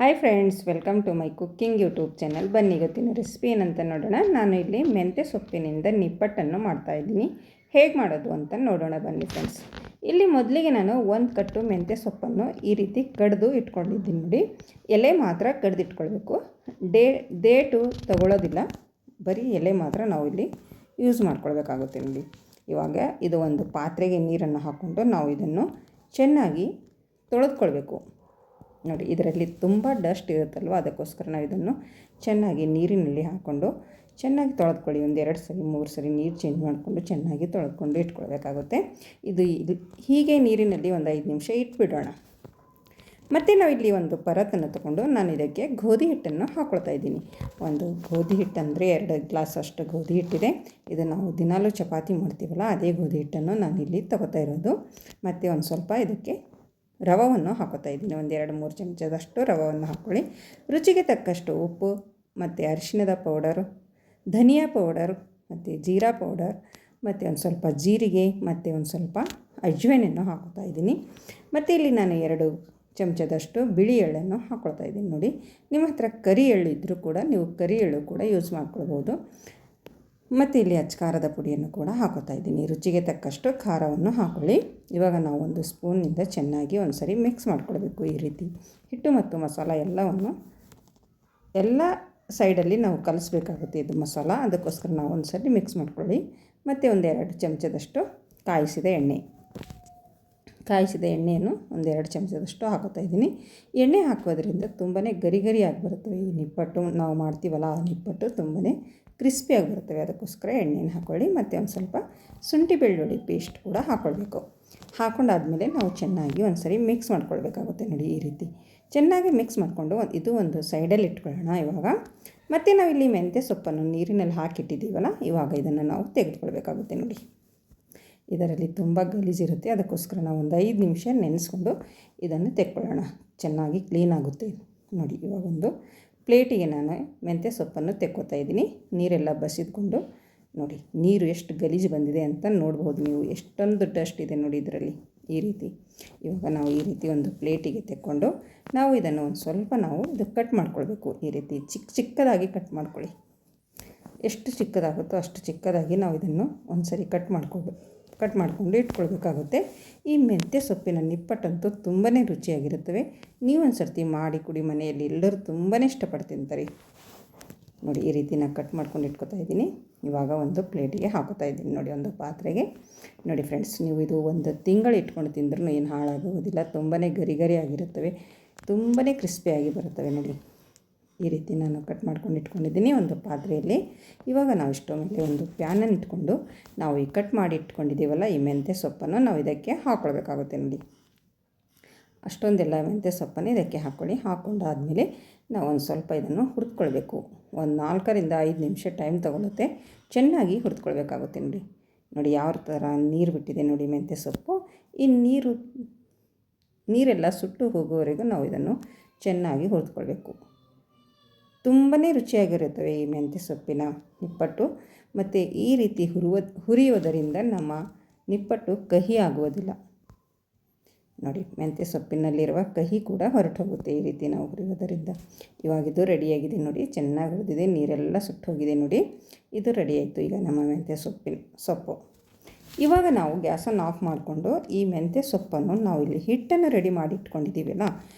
Hi friends, welcome to my cooking YouTube channel. ಬನ್ನಿ ಇವತ್ತಿನ recipe ಏನಂತ ನೋಡೋಣ. ನಾನು ಇಲ್ಲಿ ಮೆಂತ್ಯ ಸೊಪ್ಪಿನಿಂದ ನಿಪ್ಪಟ್ಟನ್ನು ಮಾಡ್ತಾಯಿದ್ದೀನಿ. ಹೇಗೆ ಮಾಡೋದು ಅಂತ ನೋಡೋಣ ಬನ್ನಿ ಫ್ರೆಂಡ್ಸ್. ಇಲ್ಲಿ ಮೊದಲಿಗೆ ನಾನು ಒಂದು ಕಟ್ಟು ಮೆಂತ್ಯ ಸೊಪ್ಪನ್ನು ಈ ರೀತಿ ಕಡ್ದು ಇಟ್ಕೊಂಡಿದ್ದೀನಿ ನೋಡಿ. ಎಲೆ ಮಾತ್ರ ಕಡ್ದು ಇಟ್ಕೊಳ್ಬೇಕು. ಡೇಟು ತಗೊಳ್ಳೋದಿಲ್ಲ, ಬರೀ ಎಲೆ ಮಾತ್ರ ನಾವು ಇಲ್ಲಿ ಯೂಸ್ ಮಾಡ್ಕೊಳ್ಬೇಕಾಗುತ್ತೆ ನೋಡಿ. ಇವಾಗ ಇದು ಒಂದು ಪಾತ್ರೆಗೆ ನೀರನ್ನು ಹಾಕ್ಕೊಂಡು ನಾವು ಇದನ್ನು ಚೆನ್ನಾಗಿ ತೊಳೆದುಕೊಳ್ಬೇಕು ನೋಡಿ. ಇದರಲ್ಲಿ ತುಂಬ ಡಸ್ಟ್ ಇರುತ್ತಲ್ವ, ಅದಕ್ಕೋಸ್ಕರ ನಾವು ಇದನ್ನು ಚೆನ್ನಾಗಿ ನೀರಿನಲ್ಲಿ ಹಾಕ್ಕೊಂಡು ಚೆನ್ನಾಗಿ ತೊಳೆದುಕೊಳ್ಳಿ. ಒಂದು 2 ಸರಿ 3 ಸರಿ ನೀರು ಚೇಂಜ್ ಮಾಡಿಕೊಂಡು ಚೆನ್ನಾಗಿ ತೊಳೆದುಕೊಂಡು ಇಟ್ಕೊಳ್ಬೇಕಾಗುತ್ತೆ. ಇದು ಹೀಗೆ ನೀರಿನಲ್ಲಿ ಒಂದು 5 ನಿಮಿಷ ಇಟ್ಬಿಡೋಣ. ಮತ್ತು ನಾವು ಇಲ್ಲಿ ಒಂದು ಪರತನ್ನು ತಗೊಂಡು ನಾನು ಇದಕ್ಕೆ ಗೋಧಿ ಹಿಟ್ಟನ್ನು ಹಾಕ್ಕೊಳ್ತಾ ಇದ್ದೀನಿ. ಒಂದು ಗೋಧಿ ಹಿಟ್ಟು ಅಂದರೆ 2 ಗ್ಲಾಸ್ ಅಷ್ಟು ಗೋಧಿ ಹಿಟ್ಟಿದೆ. ಇದು ನಾವು ದಿನಾಲೂ ಚಪಾತಿ ಮಾಡ್ತೀವಲ್ಲ, ಅದೇ ಗೋಧಿ ಹಿಟ್ಟನ್ನು ನಾನಿಲ್ಲಿ ತಗೋತಾ ಇರೋದು. ಮತ್ತು ಒಂದು ಸ್ವಲ್ಪ ಇದಕ್ಕೆ ರವವನ್ನು ಹಾಕೋತಾ ಇದ್ದೀನಿ. ಒಂದು 2-3 ಚಮಚದಷ್ಟು ರವವನ್ನು ಹಾಕ್ಕೊಳ್ಳಿ. ರುಚಿಗೆ ತಕ್ಕಷ್ಟು ಉಪ್ಪು ಮತ್ತು ಅರಿಶಿಣದ ಪೌಡರು, ಧನಿಯಾ ಪೌಡರ್ ಮತ್ತು ಜೀರಾ ಪೌಡರ್ ಮತ್ತು ಒಂದು ಸ್ವಲ್ಪ ಜೀರಿಗೆ ಮತ್ತು ಒಂದು ಸ್ವಲ್ಪ ಅಜ್ವಾನನ್ನು ಹಾಕೋತಾ ಇದ್ದೀನಿ. ಮತ್ತು ಇಲ್ಲಿ ನಾನು 2 ಚಮಚದಷ್ಟು ಬಿಳಿ ಎಳ್ಳನ್ನು ಹಾಕ್ಕೊಳ್ತಾ ಇದ್ದೀನಿ ನೋಡಿ. ನಿಮ್ಮ ಹತ್ರ ಕರಿ ಎಳ್ಳು ಇದ್ದರೂ ಕೂಡ ನೀವು ಕರಿ ಎಳ್ಳು ಕೂಡ ಯೂಸ್ ಮಾಡ್ಕೊಳ್ಬೋದು. ಮತ್ತು ಇಲ್ಲಿ ಅಚ್ಕಾರದ ಪುಡಿಯನ್ನು ಕೂಡ ಹಾಕೋತಾ ಇದ್ದೀನಿ. ರುಚಿಗೆ ತಕ್ಕಷ್ಟು ಖಾರವನ್ನು ಹಾಕ್ಕೊಳ್ಳಿ. ಇವಾಗ ನಾವು ಒಂದು ಸ್ಪೂನಿಂದ ಚೆನ್ನಾಗಿ ಒಂದು ಸರಿ ಮಿಕ್ಸ್ ಮಾಡ್ಕೊಳ್ಬೇಕು. ಈ ರೀತಿ ಹಿಟ್ಟು ಮತ್ತು ಮಸಾಲ ಎಲ್ಲವನ್ನು ಎಲ್ಲ ಸೈಡಲ್ಲಿ ನಾವು ಕಲಿಸ್ಬೇಕಾಗುತ್ತೆ ಇದು ಮಸಾಲ. ಅದಕ್ಕೋಸ್ಕರ ನಾವು ಒಂದು ಸರಿ ಮಿಕ್ಸ್ ಮಾಡ್ಕೊಳ್ಳಿ. ಮತ್ತು ಒಂದು 2 ಚಮಚದಷ್ಟು ಕಾಯಿಸಿದ ಎಣ್ಣೆಯನ್ನು ಒಂದು 2 ಚಮಚದಷ್ಟು ಹಾಕೋತಾ ಇದ್ದೀನಿ. ಎಣ್ಣೆ ಹಾಕೋದ್ರಿಂದ ತುಂಬಾ ಗರಿ ಗರಿಯಾಗಿ ಬರುತ್ತವೆ ಈ ನಿಪ್ಪಟ್ಟು. ನಾವು ಮಾಡ್ತೀವಲ್ಲ ಆ ನಿಪ್ಪಟ್ಟು ತುಂಬಾ ಕ್ರಿಸ್ಪಿಯಾಗಿ ಬರ್ತವೆ. ಅದಕ್ಕೋಸ್ಕರ ಎಣ್ಣೆಯನ್ನು ಹಾಕ್ಕೊಳ್ಳಿ. ಮತ್ತು ಒಂದು ಸ್ವಲ್ಪ ಶುಂಠಿ ಬೆಳ್ಳುಳ್ಳಿ ಪೇಸ್ಟ್ ಕೂಡ ಹಾಕ್ಕೊಳ್ಬೇಕು. ಹಾಕ್ಕೊಂಡಾದಮೇಲೆ ನಾವು ಚೆನ್ನಾಗಿ ಒಂದು ಸರಿ ಮಿಕ್ಸ್ ಮಾಡ್ಕೊಳ್ಬೇಕಾಗುತ್ತೆ ನೋಡಿ. ಈ ರೀತಿ ಚೆನ್ನಾಗಿ ಮಿಕ್ಸ್ ಮಾಡಿಕೊಂಡು ಇದು ಒಂದು ಸೈಡಲ್ಲಿ ಇಟ್ಕೊಳ್ಳೋಣ ಇವಾಗ. ಮತ್ತು ನಾವಿಲ್ಲಿ ಮೆಂತ್ಯ ಸೊಪ್ಪನ್ನು ನೀರಿನಲ್ಲಿ ಹಾಕಿಟ್ಟಿದ್ದೀವಲ್ಲ, ಇವಾಗ ಇದನ್ನು ನಾವು ತೆಗೆದುಕೊಳ್ಬೇಕಾಗುತ್ತೆ ನೋಡಿ. ಇದರಲ್ಲಿ ತುಂಬ ಗಲೀಜಿರುತ್ತೆ, ಅದಕ್ಕೋಸ್ಕರ ನಾವು ಒಂದು 5 ನಿಮಿಷ ನೆನೆಸ್ಕೊಂಡು ಇದನ್ನು ತೆಕ್ಕೊಳ್ಳೋಣ. ಚೆನ್ನಾಗಿ ಕ್ಲೀನ್ ಆಗುತ್ತೆ ನೋಡಿ. ಇವಾಗ ಒಂದು ಪ್ಲೇಟಿಗೆ ನಾನು ಮೆಂತ್ಯ ಸೊಪ್ಪನ್ನು ತೆಕ್ಕೋತಾ ಇದ್ದೀನಿ. ನೀರೆಲ್ಲ ಬಸಿದ್ಕೊಂಡು ನೋಡಿ, ನೀರು ಎಷ್ಟು ಗಲೀಜು ಬಂದಿದೆ ಅಂತ ನೋಡ್ಬೋದು ನೀವು. ಎಷ್ಟೊಂದು ಡಸ್ಟ್ ಇದೆ ನೋಡಿ ಇದರಲ್ಲಿ. ಈ ರೀತಿ ಇವಾಗ ನಾವು ಈ ರೀತಿ ಒಂದು ಪ್ಲೇಟಿಗೆ ತೆಕ್ಕೊಂಡು ನಾವು ಇದನ್ನು ಒಂದು ಸ್ವಲ್ಪ ನಾವು ಇದು ಕಟ್ ಮಾಡ್ಕೊಳ್ಬೇಕು. ಈ ರೀತಿ ಚಿಕ್ಕದಾಗಿ ಕಟ್ ಮಾಡ್ಕೊಳ್ಳಿ. ಎಷ್ಟು ಚಿಕ್ಕದಾಗುತ್ತೋ ಅಷ್ಟು ಚಿಕ್ಕದಾಗಿ ನಾವು ಇದನ್ನು ಒಂದು ಸರಿ ಕಟ್ ಮಾಡಿಕೊಂಡು ಇಟ್ಕೊಳ್ಬೇಕಾಗುತ್ತೆ. ಈ ಮೆಂತ್ಯ ಸೊಪ್ಪಿನ ನಿಪ್ಪಟ್ಟಂತೂ ತುಂಬಾ ರುಚಿಯಾಗಿರುತ್ತವೆ. ನೀವೊಂದು ಸರ್ತಿ ಮಾಡಿ ಕುಡಿ, ಮನೆಯಲ್ಲಿ ಎಲ್ಲರೂ ತುಂಬಾ ಇಷ್ಟಪಟ್ಟು ತಿಂತಾರೆ ನೋಡಿ. ಈ ರೀತಿ ನಾನು ಕಟ್ ಮಾಡ್ಕೊಂಡು ಇಟ್ಕೊತಾ ಇದ್ದೀನಿ. ಇವಾಗ ಒಂದು ಪ್ಲೇಟಿಗೆ ಹಾಕೋತಾ ಇದ್ದೀನಿ ನೋಡಿ, ಒಂದು ಪಾತ್ರೆಗೆ. ನೋಡಿ ಫ್ರೆಂಡ್ಸ್, ನೀವು ಇದು ಒಂದು ತಿಂಗಳು ಇಟ್ಕೊಂಡು ತಿಂದ್ರೂ ಏನು ಹಾಳಾಗೋದಿಲ್ಲ. ತುಂಬಾ ಗರಿ ಆಗಿರುತ್ತವೆ, ತುಂಬಾ ಕ್ರಿಸ್ಪಿಯಾಗಿ ಬರುತ್ತವೆ ನೋಡಿ. ಈ ರೀತಿ ನಾನು ಕಟ್ ಮಾಡ್ಕೊಂಡು ಇಟ್ಕೊಂಡಿದ್ದೀನಿ ಒಂದು ಪಾತ್ರೆಯಲ್ಲಿ. ಇವಾಗ ನಾವು ಸ್ಟವ್ ಮೇಲೆ ಒಂದು ಪ್ಯಾನನ್ನು ಇಟ್ಕೊಂಡು ನಾವು ಈ ಕಟ್ ಮಾಡಿ ಇಟ್ಕೊಂಡಿದ್ದೀವಲ್ಲ ಈ ಮೆಂತ್ಯ ಸೊಪ್ಪನ್ನು ನಾವು ಇದಕ್ಕೆ ಹಾಕ್ಕೊಳ್ಬೇಕಾಗುತ್ತೆ ನೋಡಿ. ಅಷ್ಟೊಂದೆಲ್ಲ ಮೆಂತ್ಯ ಸೊಪ್ಪನ್ನು ಇದಕ್ಕೆ ಹಾಕ್ಕೊಳ್ಳಿ. ಹಾಕ್ಕೊಂಡಾದಮೇಲೆ ನಾವು ಒಂದು ಸ್ವಲ್ಪ ಇದನ್ನು ಹುರಿದ್ಕೊಳ್ಬೇಕು. ಒಂದು 4ರಿಂದ 5 ನಿಮಿಷ ಟೈಮ್ ತೊಗೊಳುತ್ತೆ. ಚೆನ್ನಾಗಿ ಹುರಿದ್ಕೊಳ್ಬೇಕಾಗುತ್ತೆ ನೋಡಿ. ಯಾವ ಥರ ನೀರು ಬಿಟ್ಟಿದೆ ನೋಡಿ ಮೆಂತ್ಯ ಸೊಪ್ಪು. ಈ ನೀರೆಲ್ಲ ಸುಟ್ಟು ಹೋಗುವವರೆಗೂ ನಾವು ಇದನ್ನು ಚೆನ್ನಾಗಿ ಹುರಿದ್ಕೊಳ್ಬೇಕು. ತುಂಬಾ ರುಚಿಯಾಗಿರುತ್ತವೆ ಈ ಮೆಂತ್ಯ ಸೊಪ್ಪಿನ ನಿಪ್ಪಟ್ಟು. ಮತ್ತು ಈ ರೀತಿ ಹುರಿಯೋದರಿಂದ ನಮ್ಮ ನಿಪ್ಪಟ್ಟು ಕಹಿ ಆಗುವುದಿಲ್ಲ ನೋಡಿ. ಮೆಂತ್ಯ ಸೊಪ್ಪಿನಲ್ಲಿರುವ ಕಹಿ ಕೂಡ ಹೊರಟು ಹೋಗುತ್ತೆ ಈ ರೀತಿ ನಾವು ಹುರಿಯೋದರಿಂದ. ಇವಾಗಿದು ರೆಡಿಯಾಗಿದೆ ನೋಡಿ. ಚೆನ್ನಾಗಿ ಹುರಿದಿದೆ, ನೀರೆಲ್ಲ ಸುಟ್ಟು ಹೋಗಿದೆ ನೋಡಿ. ಇದು ರೆಡಿ ಆಯಿತು ಈಗ ನಮ್ಮ ಮೆಂತ್ಯ ಸೊಪ್ಪು. ಇವಾಗ ನಾವು ಗ್ಯಾಸನ್ನು ಆಫ್ ಮಾಡಿಕೊಂಡು ಈ ಮೆಂತ್ಯ ಸೊಪ್ಪನ್ನು ನಾವು ಇಲ್ಲಿ ಹಿಟ್ಟನ್ನು ರೆಡಿ ಮಾಡಿ ಇಟ್ಕೊಂಡಿದ್ದೀವಲ್ಲ,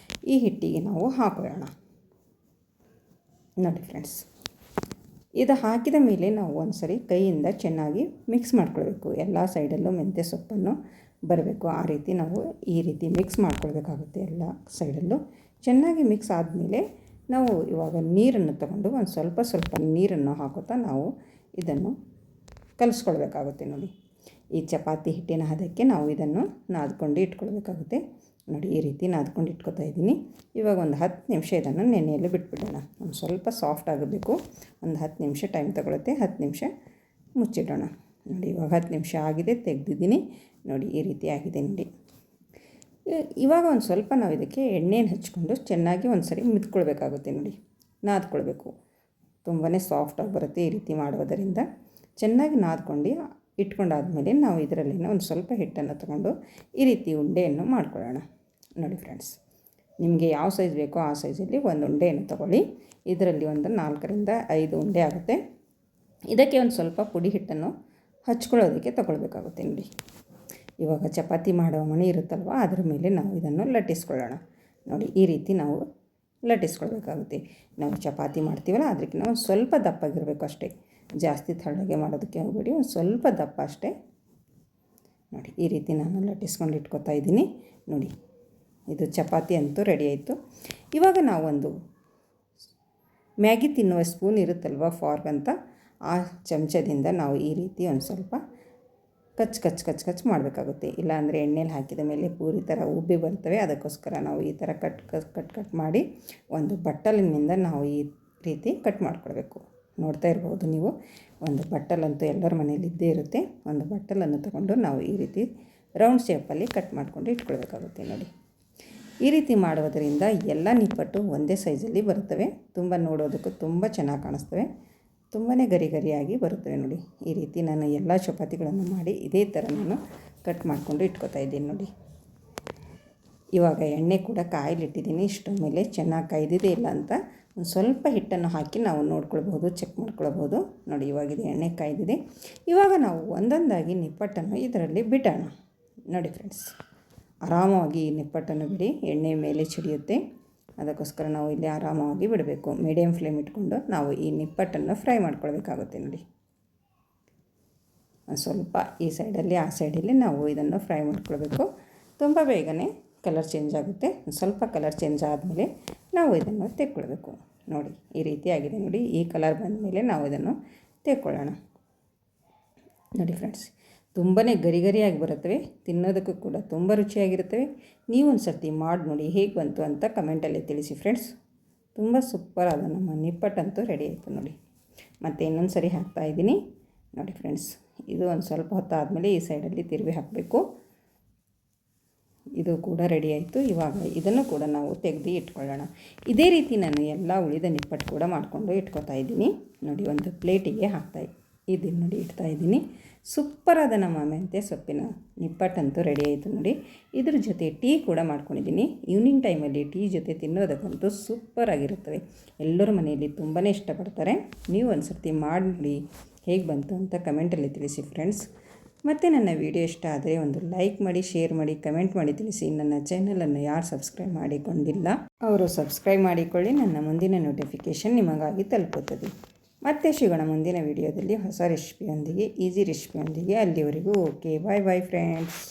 ಈ ಹಿಟ್ಟಿಗೆ ನಾವು ಹಾಕೊಳ್ಳೋಣ ನೋಡಿ ಫ್ರೆಂಡ್ಸ್. ಇದು ಹಾಕಿದ ಮೇಲೆ ನಾವು ಒಂದು ಸರಿ ಕೈಯಿಂದ ಚೆನ್ನಾಗಿ ಮಿಕ್ಸ್ ಮಾಡ್ಕೊಳ್ಬೇಕು. ಎಲ್ಲ ಸೈಡಲ್ಲೂ ಮೆಂತ್ಯ ಸೊಪ್ಪನ್ನು ಬರಬೇಕು. ಆ ರೀತಿ ನಾವು ಈ ರೀತಿ ಮಿಕ್ಸ್ ಮಾಡ್ಕೊಳ್ಬೇಕಾಗುತ್ತೆ. ಎಲ್ಲ ಸೈಡಲ್ಲೂ ಚೆನ್ನಾಗಿ ಮಿಕ್ಸ್ ಆದಮೇಲೆ ನಾವು ಇವಾಗ ನೀರನ್ನು ತಗೊಂಡು ಒಂದು ಸ್ವಲ್ಪ ನೀರನ್ನು ಹಾಕುತ್ತಾ ನಾವು ಇದನ್ನು ಕಲಿಸ್ಕೊಳ್ಬೇಕಾಗುತ್ತೆ ನೋಡಿ. ಈ ಚಪಾತಿ ಹಿಟ್ಟಿನ ಹದಕ್ಕೆ ನಾವು ಇದನ್ನು ನಾದ್ಕೊಂಡು ಇಟ್ಕೊಳ್ಬೇಕಾಗುತ್ತೆ ನೋಡಿ. ಈ ರೀತಿ ನಾದ್ಕೊಂಡು ಇಟ್ಕೊತಾ ಇದ್ದೀನಿ. ಇವಾಗ ಒಂದು 10 ನಿಮಿಷ ಇದನ್ನು ನೆನೆಯಲು ಬಿಟ್ಬಿಡೋಣ. ಒಂದು ಸ್ವಲ್ಪ ಸಾಫ್ಟ್ ಆಗಬೇಕು. ಒಂದು 10 ನಿಮಿಷ ಟೈಮ್ ತಗೊಳುತ್ತೆ. 10 ನಿಮಿಷ ಮುಚ್ಚಿಡೋಣ ನೋಡಿ. ಇವಾಗ 10 ನಿಮಿಷ ಆಗಿದೆ, ತೆಗೆದಿದ್ದೀನಿ ನೋಡಿ. ಈ ರೀತಿ ಆಗಿದೆ ನೋಡಿ. ಇವಾಗ ಒಂದು ಸ್ವಲ್ಪ ನಾವು ಇದಕ್ಕೆ ಎಣ್ಣೆಯನ್ನು ಹಚ್ಕೊಂಡು ಚೆನ್ನಾಗಿ ಒಂದು ಸರಿ ಮಿದ್ಕೊಳ್ಬೇಕಾಗುತ್ತೆ ನೋಡಿ. ನಾದ್ಕೊಳ್ಬೇಕು. ತುಂಬಾ ಸಾಫ್ಟಾಗಿ ಬರುತ್ತೆ ಈ ರೀತಿ ಮಾಡೋದರಿಂದ. ಚೆನ್ನಾಗಿ ನಾದ್ಕೊಂಡು ಇಟ್ಕೊಂಡಾದಮೇಲೆ ನಾವು ಇದರಲ್ಲಿನ ಒಂದು ಸ್ವಲ್ಪ ಹಿಟ್ಟನ್ನು ತಗೊಂಡು ಈ ರೀತಿ ಉಂಡೆಯನ್ನು ಮಾಡ್ಕೊಳ್ಳೋಣ ನೋಡಿ ಫ್ರೆಂಡ್ಸ್. ನಿಮಗೆ ಯಾವ ಸೈಜ್ ಬೇಕೋ ಆ ಸೈಜಲ್ಲಿ ಒಂದು ಉಂಡೆಯನ್ನು ತೊಗೊಳ್ಳಿ. ಇದರಲ್ಲಿ ಒಂದು 4ರಿಂದ 5 ಉಂಡೆ ಆಗುತ್ತೆ. ಇದಕ್ಕೆ ಒಂದು ಸ್ವಲ್ಪ ಪುಡಿ ಹಿಟ್ಟನ್ನು ಹಚ್ಕೊಳ್ಳೋದಕ್ಕೆ ತಗೊಳ್ಬೇಕಾಗುತ್ತೆ ನೋಡಿ. ಇವಾಗ ಚಪಾತಿ ಮಾಡೋ ಮಣೆ ಇರುತ್ತಲ್ವ, ಅದರ ಮೇಲೆ ನಾವು ಇದನ್ನು ಲಟ್ಟಿಸ್ಕೊಳ್ಳೋಣ. ನೋಡಿ, ಈ ರೀತಿ ನಾವು ಲಟ್ಟಿಸ್ಕೊಳ್ಬೇಕಾಗುತ್ತೆ. ನಾವು ಚಪಾತಿ ಮಾಡ್ತೀವಲ್ಲ, ಅದಕ್ಕೆ ನಾವು ಸ್ವಲ್ಪ ದಪ್ಪಾಗಿರಬೇಕು ಅಷ್ಟೇ, ಜಾಸ್ತಿ ತಳ್ಳಗೆ ಮಾಡೋದಕ್ಕೆ ಹೋಗಬೇಡಿ, ಒಂದು ಸ್ವಲ್ಪ ದಪ್ಪ ಅಷ್ಟೇ. ನೋಡಿ, ಈ ರೀತಿ ನಾನು ಲಟ್ಟಿಸ್ಕೊಂಡು ಇಟ್ಕೊತಾ ಇದ್ದೀನಿ. ನೋಡಿ, ಇದು ಚಪಾತಿ ಅಂತೂ ರೆಡಿ ಆಯಿತು. ಇವಾಗ ನಾವು ಒಂದು ಮ್ಯಾಗಿ ತಿನ್ನುವ ಸ್ಪೂನ್ ಇರುತ್ತಲ್ವ, ಫಾರ್ಕ್ ಅಂತ, ಆ ಚಮಚದಿಂದ ನಾವು ಈ ರೀತಿ ಒಂದು ಸ್ವಲ್ಪ ಕಚ್ ಮಾಡಬೇಕಾಗುತ್ತೆ. ಇಲ್ಲಾಂದರೆ ಎಣ್ಣೆಲಿ ಹಾಕಿದ ಮೇಲೆ ಪೂರಿ ಥರ ಉಬ್ಬಿ ಬರ್ತವೆ. ಅದಕ್ಕೋಸ್ಕರ ನಾವು ಈ ಥರ ಕಟ್ ಮಾಡಿ ಒಂದು ಬಟ್ಟಲಿನಿಂದ ನಾವು ಈ ರೀತಿ ಕಟ್ ಮಾಡ್ಕೊಳ್ಬೇಕು. ನೋಡ್ತಾ ಇರ್ಬೋದು ನೀವು, ಒಂದು ಬಟ್ಟಲಂತೂ ಎಲ್ಲರ ಮನೇಲಿ ಇದ್ದೇ ಇರುತ್ತೆ. ಒಂದು ಬಟ್ಟಲನ್ನು ತಗೊಂಡು ನಾವು ಈ ರೀತಿ ರೌಂಡ್ ಶೇಪಲ್ಲಿ ಕಟ್ ಮಾಡಿಕೊಂಡು ಇಟ್ಕೊಳ್ಬೇಕಾಗುತ್ತೆ. ನೋಡಿ, ಈ ರೀತಿ ಮಾಡುವುದರಿಂದ ಎಲ್ಲ ನಿಪ್ಪಟ್ಟು ಒಂದೇ ಸೈಜಲ್ಲಿ ಬರುತ್ತವೆ. ತುಂಬ ನೋಡೋದಕ್ಕೂ ತುಂಬ ಚೆನ್ನಾಗಿ ಕಾಣಿಸ್ತವೆ, ತುಂಬಾ ಗರಿಯಾಗಿ ಬರುತ್ತವೆ. ನೋಡಿ, ಈ ರೀತಿ ನಾನು ಎಲ್ಲ ಚಪಾತಿಗಳನ್ನು ಮಾಡಿ ಇದೇ ಥರ ನಾನು ಕಟ್ ಮಾಡಿಕೊಂಡು ಇಟ್ಕೊತಾ ಇದ್ದೀನಿ. ನೋಡಿ, ಇವಾಗ ಎಣ್ಣೆ ಕೂಡ ಕಾಯಲಿಟ್ಟಿದ್ದೀನಿ. ಸ್ಟವ್ ಮೇಲೆ ಚೆನ್ನಾಗಿ ಕಾಯ್ದಿದೆ ಇಲ್ಲ ಅಂತ ಒಂದು ಸ್ವಲ್ಪ ಹಿಟ್ಟನ್ನು ಹಾಕಿ ನಾವು ನೋಡ್ಕೊಳ್ಬೋದು, ಚೆಕ್ ಮಾಡ್ಕೊಳ್ಬೋದು. ನೋಡಿ, ಇವಾಗಿದೆ ಎಣ್ಣೆ ಕಾಯ್ದಿದೆ. ಇವಾಗ ನಾವು ಒಂದೊಂದಾಗಿ ನಿಪ್ಪಟ್ಟನ್ನು ಇದರಲ್ಲಿ ಬಿಡೋಣ. ನೋಡಿ ಫ್ರೆಂಡ್ಸ್, ಆರಾಮವಾಗಿ ಈ ನಿಪ್ಪಟ್ಟನ್ನು ಬಿಡಿ, ಎಣ್ಣೆ ಮೇಲೆ ಸಿಡಿಯುತ್ತೆ. ಅದಕ್ಕೋಸ್ಕರ ನಾವು ಇಲ್ಲಿ ಆರಾಮವಾಗಿ ಬಿಡಬೇಕು. ಮೀಡಿಯಮ್ ಫ್ಲೇಮ್ ಇಟ್ಕೊಂಡು ನಾವು ಈ ನಿಪ್ಪಟ್ಟನ್ನು ಫ್ರೈ ಮಾಡ್ಕೊಳ್ಬೇಕಾಗುತ್ತೆ. ನೋಡಿ, ಸ್ವಲ್ಪ ಈ ಸೈಡಲ್ಲಿ ಆ ಸೈಡಲ್ಲಿ ನಾವು ಇದನ್ನು ಫ್ರೈ ಮಾಡ್ಕೊಳ್ಬೇಕು. ತುಂಬ ಬೇಗನೆ ಕಲರ್ ಚೇಂಜ್ ಆಗುತ್ತೆ. ಸ್ವಲ್ಪ ಕಲರ್ ಚೇಂಜ್ ಆದಮೇಲೆ ನಾವು ಇದನ್ನು ತೆಕ್ಕೊಳ್ಬೇಕು. ನೋಡಿ, ಈ ರೀತಿ ಆಗಿದೆ. ನೋಡಿ, ಈ ಕಲರ್ ಬಂದ ಮೇಲೆ ನಾವು ಇದನ್ನು ತೆಕ್ಕೊಳ್ಳೋಣ. ನೋಡಿ ಫ್ರೆಂಡ್ಸ್, ತುಂಬಾ ಗರಿಯಾಗಿ ಬರುತ್ತವೆ, ತಿನ್ನೋದಕ್ಕೂ ಕೂಡ ತುಂಬ ರುಚಿಯಾಗಿರುತ್ತವೆ. ನೀವು ಒಂದು ಸರ್ತಿ ಮಾಡಿ ನೋಡಿ, ಹೇಗೆ ಬಂತು ಅಂತ ಕಮೆಂಟಲ್ಲಿ ತಿಳಿಸಿ ಫ್ರೆಂಡ್ಸ್. ತುಂಬ ಸೂಪರಾದ ನಮ್ಮ ನಿಪ್ಪಟ್ಟಂತೂ ರೆಡಿ ಆಯಿತು. ನೋಡಿ, ಮತ್ತು ಇನ್ನೊಂದು ಸರಿ ಹಾಕ್ತಾಯಿದ್ದೀನಿ. ನೋಡಿ ಫ್ರೆಂಡ್ಸ್, ಇದು ಒಂದು ಸ್ವಲ್ಪ ಹೊತ್ತು ಆದಮೇಲೆ ಈ ಸೈಡಲ್ಲಿ ತಿರುವಿ ಹಾಕಬೇಕು. ಇದು ಕೂಡ ರೆಡಿ ಆಯಿತು. ಇವಾಗ ಇದನ್ನು ಕೂಡ ನಾವು ತೆಗೆದು ಇಟ್ಕೊಳ್ಳೋಣ. ಇದೇ ರೀತಿ ನಾನು ಎಲ್ಲ ಉಳಿದ ನಿಪ್ಪಟ್ಟು ಕೂಡ ಮಾಡಿಕೊಂಡು ಇಟ್ಕೊತಾ ಇದ್ದೀನಿ. ನೋಡಿ, ಒಂದು ಪ್ಲೇಟಿಗೆ ನೋಡಿ ಇಡ್ತಾಯಿದ್ದೀನಿ. ಸೂಪರಾದ ನಮ್ಮ ಮೆಂತ್ಯ ಸೊಪ್ಪಿನ ನಿಪ್ಪಟ್ಟಂತೂ ರೆಡಿ ಆಯಿತು. ನೋಡಿ, ಇದ್ರ ಜೊತೆ ಟೀ ಕೂಡ ಮಾಡ್ಕೊಂಡಿದ್ದೀನಿ. ಈವ್ನಿಂಗ್ ಟೈಮಲ್ಲಿ ಟೀ ಜೊತೆ ತಿನ್ನೋದಕ್ಕಂತೂ ಸೂಪರಾಗಿರುತ್ತವೆ. ಎಲ್ಲರ ಮನೆಯಲ್ಲಿ ತುಂಬಾ ಇಷ್ಟಪಡ್ತಾರೆ. ನೀವು ಒಂದು ಸರ್ತಿ ಮಾಡಿ ಹೇಗೆ ಬಂತು ಅಂತ ಕಮೆಂಟಲ್ಲಿ ತಿಳಿಸಿ ಫ್ರೆಂಡ್ಸ್. ಮತ್ತು ನನ್ನ ವಿಡಿಯೋ ಇಷ್ಟ ಆದರೆ ಒಂದು ಲೈಕ್ ಮಾಡಿ, ಶೇರ್ ಮಾಡಿ, ಕಮೆಂಟ್ ಮಾಡಿ ತಿಳಿಸಿ. ನನ್ನ ಚಾನಲನ್ನು ಯಾರು ಸಬ್ಸ್ಕ್ರೈಬ್ ಮಾಡಿಕೊಂಡಿಲ್ಲ ಅವರು ಸಬ್ಸ್ಕ್ರೈಬ್ ಮಾಡಿಕೊಳ್ಳಿ. ನನ್ನ ಮುಂದಿನ ನೋಟಿಫಿಕೇಷನ್ ನಿಮಗಾಗಿ ತಲುಪುತ್ತದೆ. ಮತ್ತೆ ಸಿಗೋಣ ಮುಂದಿನ ವಿಡಿಯೋದಲ್ಲಿ ಹೊಸ ರೆಸಿಪಿಯೊಂದಿಗೆ, ಈಸಿ ರೆಸಿಪಿಯೊಂದಿಗೆ. ಅಲ್ಲಿವರೆಗೂ ಓಕೆ, ಬಾಯ್ ಫ್ರೆಂಡ್ಸ್.